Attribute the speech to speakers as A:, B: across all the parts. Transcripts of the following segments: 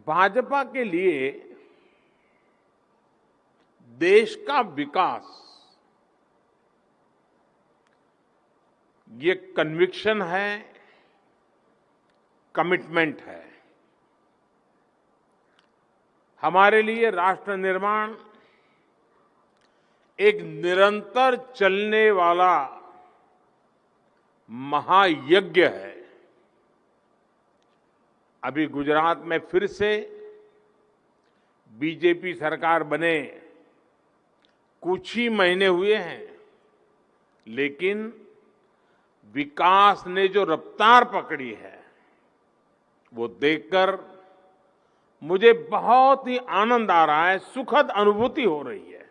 A: भाजपा के लिए देश का विकास ये कन्विक्शन है, कमिटमेंट है। हमारे लिए राष्ट्र निर्माण एक निरंतर चलने वाला महायज्ञ है। अभी गुजरात में फिर से बीजेपी सरकार बने कुछ ही महीने हुए हैं, लेकिन विकास ने जो रफ्तार पकड़ी है वो देखकर मुझे बहुत ही आनंद आ रहा है, सुखद अनुभूति हो रही है।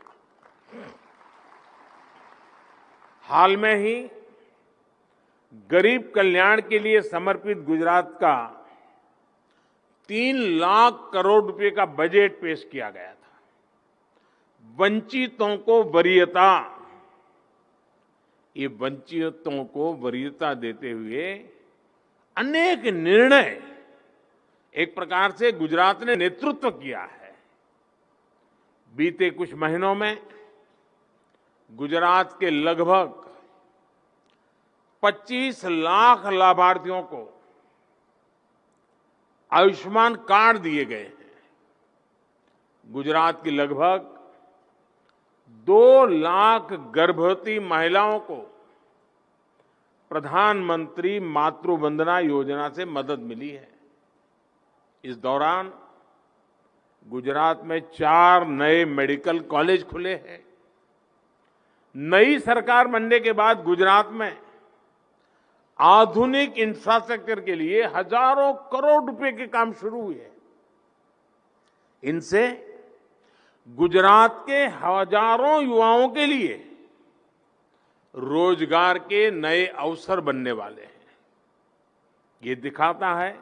A: हाल में ही गरीब कल्याण के लिए समर्पित गुजरात का 3 लाख करोड़ रुपए का बजट पेश किया गया था। वंचितों को वरीयता, ये वंचितों को वरीयता देते हुए अनेक निर्णय एक प्रकार से गुजरात ने नेतृत्व किया है। बीते कुछ महीनों में गुजरात के लगभग 25 लाख लाभार्थियों को आयुष्मान कार्ड दिए गए हैं। गुजरात की लगभग 2 लाख गर्भवती महिलाओं को प्रधानमंत्री मातृ वंदना योजना से मदद मिली है। इस दौरान गुजरात में 4 नए मेडिकल कॉलेज खुले हैं। नई सरकार बनने के बाद गुजरात में आधुनिक इंफ्रास्ट्रक्चर के लिए हजारों करोड़ रुपए के काम शुरू हुए। इनसे गुजरात के हजारों युवाओं के लिए रोजगार के नए अवसर बनने वाले हैं। ये दिखाता है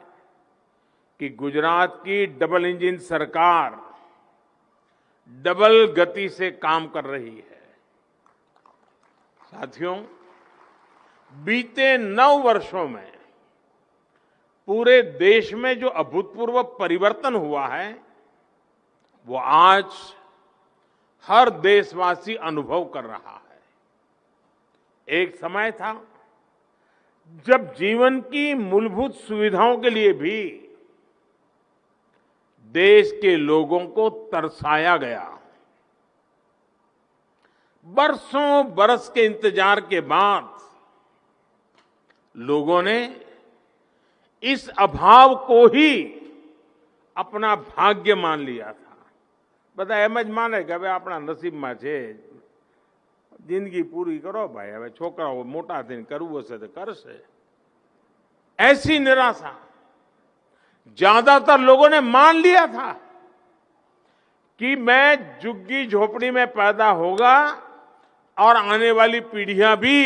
A: कि गुजरात की डबल इंजन सरकार डबल गति से काम कर रही है। साथियों, बीते 9 वर्षों में पूरे देश में जो अभूतपूर्व परिवर्तन हुआ है वो आज हर देशवासी अनुभव कर रहा है। एक समय था जब जीवन की मूलभूत सुविधाओं के लिए भी देश के लोगों को तरसाया गया। बरसों बरस के इंतजार के बाद लोगों ने इस अभाव को ही अपना भाग्य मान लिया था। બધા એમ જ માને કે હવે આપણા નસીબમાં છે, જિંદગી પૂરી કરો ભાઈ, હવે છોકરાઓ મોટા થઈને કરવું હશે તો કરશે। ऐसी निराशा ज्यादातर लोगों ने मान लिया था कि मैं झुग्गी झोपड़ी में पैदा होगा और आने वाली पीढ़ियां भी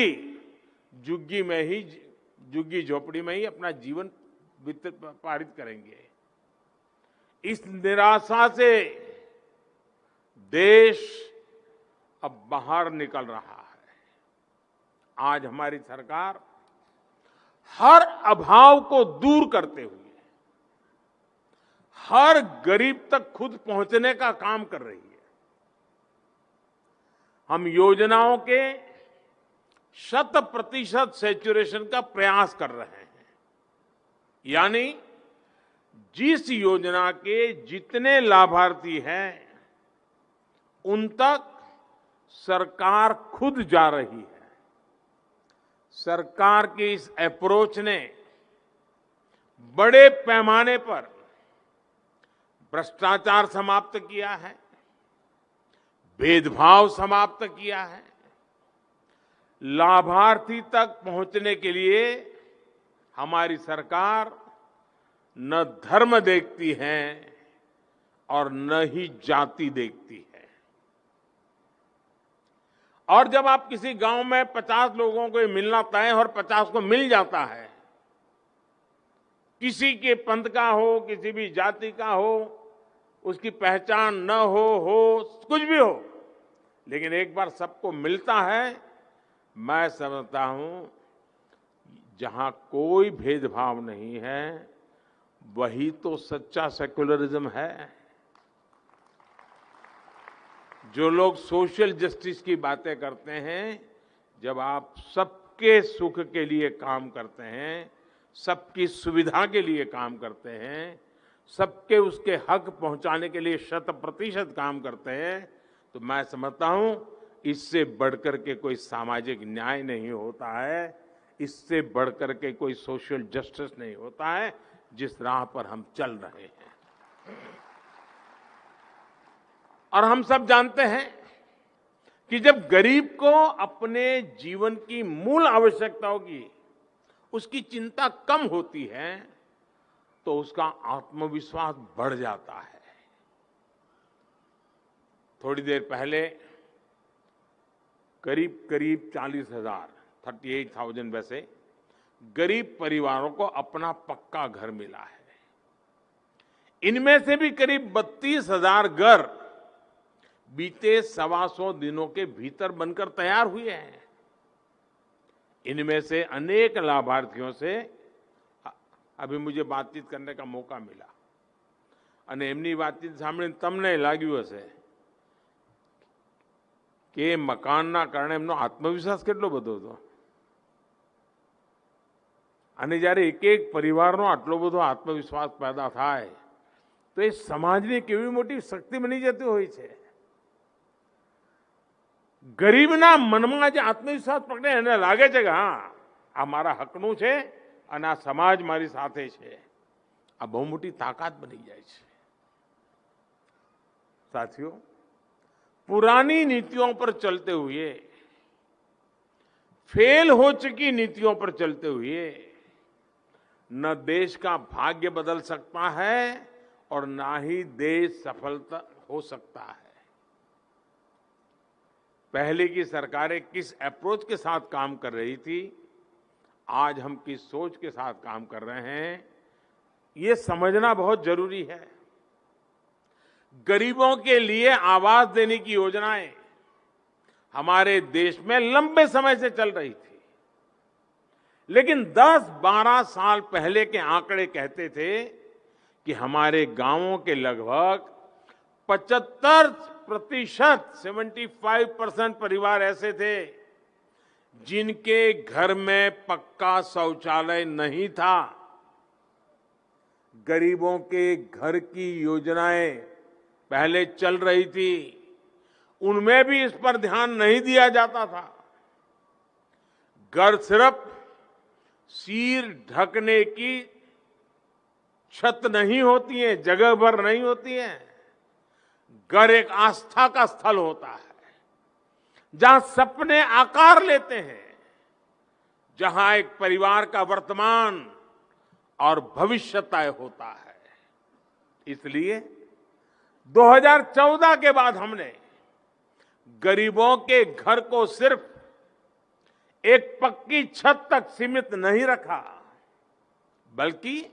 A: झुग्गी झोपड़ी में ही अपना जीवन पारित करेंगे। इस निराशा से देश अब बाहर निकल रहा है। आज हमारी सरकार हर अभाव को दूर करते हुए हर गरीब तक खुद पहुंचने का काम कर रही है। हम योजनाओं के 100% सैचुरेशन का प्रयास कर रहे हैं। यानी जिस योजना के जितने लाभार्थी हैं उन तक सरकार खुद जा रही है। सरकार की इस अप्रोच ने बड़े पैमाने पर भ्रष्टाचार समाप्त किया है, भेदभाव समाप्त किया है। लाभार्थी तक पहुंचने के लिए हमारी सरकार न धर्म देखती है और न ही जाति देखती है। और जब आप किसी गांव में 50 लोगों को मिलना तय और 50 को मिल जाता है, किसी के पंथ का हो, किसी भी जाति का हो, उसकी पहचान न हो कुछ भी हो, लेकिन एक बार सबको मिलता है, मैं समझता हूं जहां कोई भेदभाव नहीं है वही तो सच्चा सेक्युलरिज्म है। जो लोग सोशल जस्टिस की बातें करते हैं, जब आप सबके सुख के लिए काम करते हैं, सबकी सुविधा के लिए काम करते हैं, सबके उसके हक पहुंचाने के लिए 100% काम करते हैं, तो मैं समझता हूं इससे बढ़कर के कोई सामाजिक न्याय नहीं होता है, इससे बढ़कर के कोई सोशल जस्टिस नहीं होता है जिस राह पर हम चल रहे हैं। और हम सब जानते हैं कि जब गरीब को अपने जीवन की मूल आवश्यकताओं की उसकी चिंता कम होती है तो उसका आत्मविश्वास बढ़ जाता है। थोड़ी देर पहले करीब 38,000 वैसे गरीब परिवारों को अपना पक्का घर मिला है। इनमें से भी करीब 32,000 घर बीते 125 दिनों के भीतर बनकर तैयार हुए हैं। इनमें से अनेक लाभार्थियों से अभी मुझे बातचीत करने का मौका मिला અને એમની વાતચીત સાંભળીને તમને લાગ્યું હશે કે મકાનના કારણે એમનો આત્મવિશ્વાસ કેટલો બધો હતો અને જ્યારે એક એક પરિવારનો આટલો બધો આત્મવિશ્વાસ પેદા થાય તો એ સમાજની કેવી મોટી શક્તિ બની જતી હોય છે। ગરીબના મનમાં જે આત્મવિશ્વાસ પ્રગટે એને લાગે છે કે હા આ મારા હકનું છે અને આ સમાજ મારી સાથે છે, આ બહુ મોટી તાકાત બની જાય છે। साथियों, पुरानी नीतियों पर चलते हुए, फेल हो चुकी नीतियों पर चलते हुए न देश का भाग्य बदल सकता है और ना ही देश सफलता हो सकता है। पहले की सरकारें किस अप्रोच के साथ काम कर रही थी, आज हम किस सोच के साथ काम कर रहे हैं, ये समझना बहुत जरूरी है। गरीबों के लिए आवास देने की योजनाएं हमारे देश में लंबे समय से चल रही थी, लेकिन 10-12 साल पहले के आंकड़े कहते थे कि हमारे गांवों के लगभग 75% परिवार ऐसे थे जिनके घर में पक्का शौचालय नहीं था। गरीबों के घर की योजनाएं पहले चल रही थी, उनमें भी इस पर ध्यान नहीं दिया जाता था। घर सिर्फ सिर ढकने की छत नहीं होती है, जगह भर नहीं होती है। घर एक आस्था का स्थल होता है जहां सपने आकार लेते हैं, जहां एक परिवार का वर्तमान और भविष्य तय होता है। इसलिए 2014 के बाद हमने गरीबों के घर को सिर्फ एक पक्की छत तक सीमित नहीं रखा, बल्कि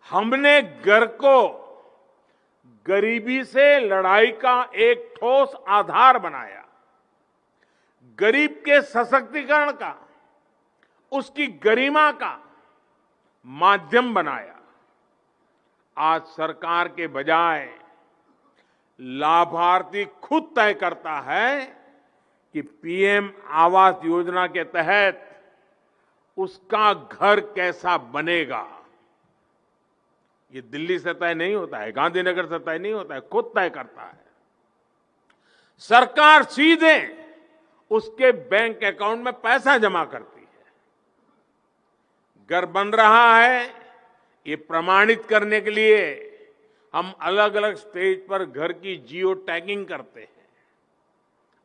A: हमने घर को गरीबी से लड़ाई का एक ठोस आधार बनाया, गरीब के सशक्तिकरण का, उसकी गरिमा का माध्यम बनाया। आज सरकार के बजाय लाभार्थी खुद तय करता है कि पीएम आवास योजना के तहत उसका घर कैसा बनेगा। ये दिल्ली से तय नहीं होता है, गांधीनगर से तय नहीं होता है, खुद तय करता है। सरकार सीधे उसके बैंक अकाउंट में पैसा जमा करती है। घर बन रहा है, ये प्रमाणित करने के लिए हम अलग अलग स्टेज पर घर की जियो टैगिंग करते हैं।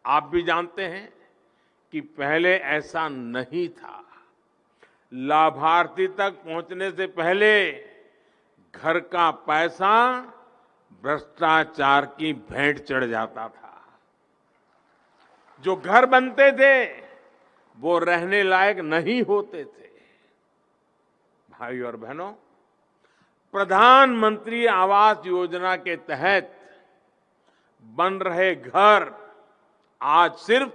A: आप भी जानते हैं कि पहले ऐसा नहीं था। लाभार्थी तक पहुंचने से पहले घर का पैसा भ्रष्टाचार की भेंट चढ़ जाता था। जो घर बनते थे वो रहने लायक नहीं होते थे। भाई और बहनों, प्रधानमंत्री आवास योजना के तहत बन रहे घर आज सिर्फ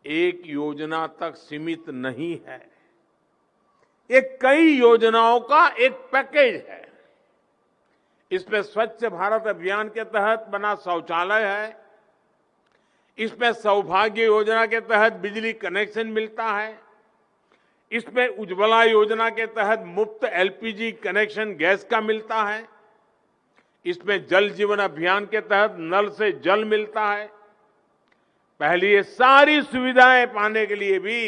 A: एक योजना तक सीमित नहीं है। ये कई योजनाओं का एक पैकेज है। इसमें स्वच्छ भारत अभियान के तहत बना शौचालय है, इसमें सौभाग्य योजना के तहत बिजली कनेक्शन मिलता है, इसमें उज्ज्वला योजना के तहत मुफ्त एलपीजी कनेक्शन गैस का मिलता है, इसमें जल जीवन अभियान के तहत नल से जल मिलता है। पहली ये सारी सुविधाएं पाने के लिए भी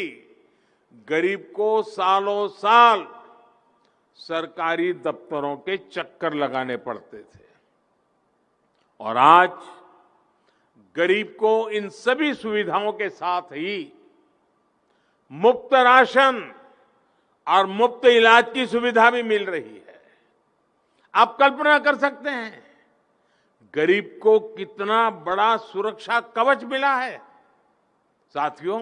A: गरीब को सालों साल सरकारी दफ्तरों के चक्कर लगाने पड़ते थे, और आज गरीब को इन सभी सुविधाओं के साथ ही मुफ्त राशन और मुफ्त इलाज की सुविधा भी मिल रही है। आप कल्पना कर सकते हैं गरीब को कितना बड़ा सुरक्षा कवच मिला है। साथियों,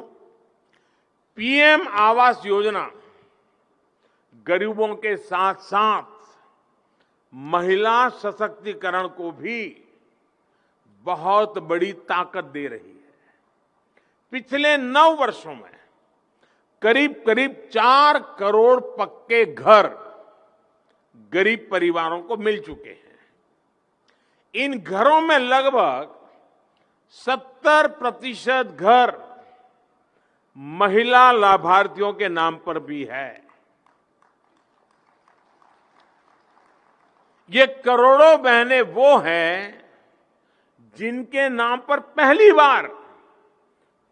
A: पीएम आवास योजना गरीबों के साथ साथ महिला सशक्तिकरण को भी बहुत बड़ी ताकत दे रही है। पिछले 9 वर्षों में करीब करीब 4 करोड़ पक्के घर गरीब परिवारों को मिल चुके हैं। इन घरों में लगभग 70% घर महिला लाभार्थियों के नाम पर भी है। ये करोड़ों बहनें वो हैं जिनके नाम पर पहली बार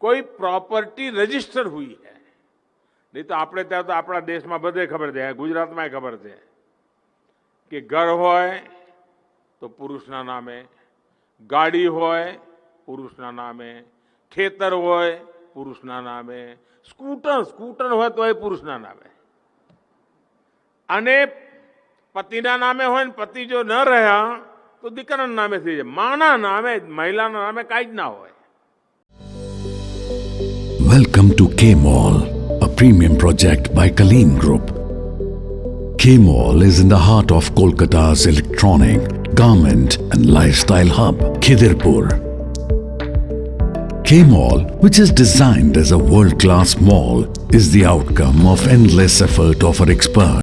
A: कोई प्रॉपर्टी रजिस्टर हुई है। नहीं तो આપણે ત્યાં તો આપણા દેશમાં બધે ખબર છે, ગુજરાતમાં ખબર છે કે ઘર હોય તો પુરુષના નામે, ગાડી હોય પુરુષના નામે, ખેતર હોય પુરુષના નામે, સ્કૂટર હોય તો એ પુરુષના નામે, અને પતિના નામે હોય ને પતિ જો ન રહ્યા તો દીકરાના નામે થઈ જાય, માના નામે, મહિલાના નામે કાંઈ જ ના હોય.
B: Welcome to K-Mall, a premium project by Kaleen Group. K-Mall is in the heart of Kolkata's electronic, garment and lifestyle hub, Khidirpur. K-Mall, which is designed as a world-class mall, is the outcome of endless effort of our experts.